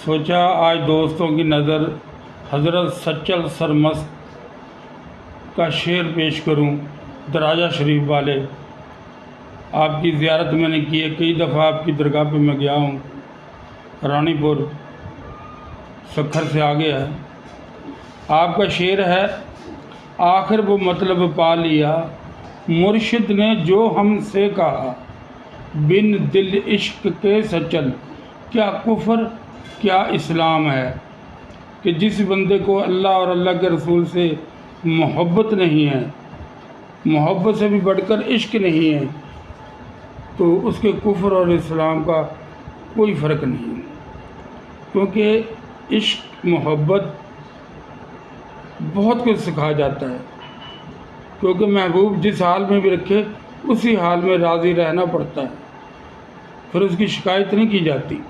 सोचा आज दोस्तों की नज़र हज़रत सच्चल सरमस्त का शेर पेश करूं। दराजा शरीफ वाले आपकी ज़ियारत मैंने की है, कई दफ़ा आपकी दरगाह पे मैं गया हूं। रानीपुर सखर से आगे है। आपका शेर है, आखिर वो मतलब पा लिया मुर्शिद ने जो हमसे कहा, बिन दिल इश्क के सचल क्या कुफ्र क्या इस्लाम है। कि जिस बंदे को अल्लाह और अल्लाह के रसूल से मोहब्बत नहीं है, मोहब्बत से भी बढ़कर इश्क नहीं है, तो उसके कुफ्र और इस्लाम का कोई फ़र्क नहीं है। क्योंकि इश्क मोहब्बत बहुत कुछ सिखा जाता है। क्योंकि महबूब जिस हाल में भी रखे उसी हाल में राज़ी रहना पड़ता है, फिर उसकी शिकायत नहीं की जाती।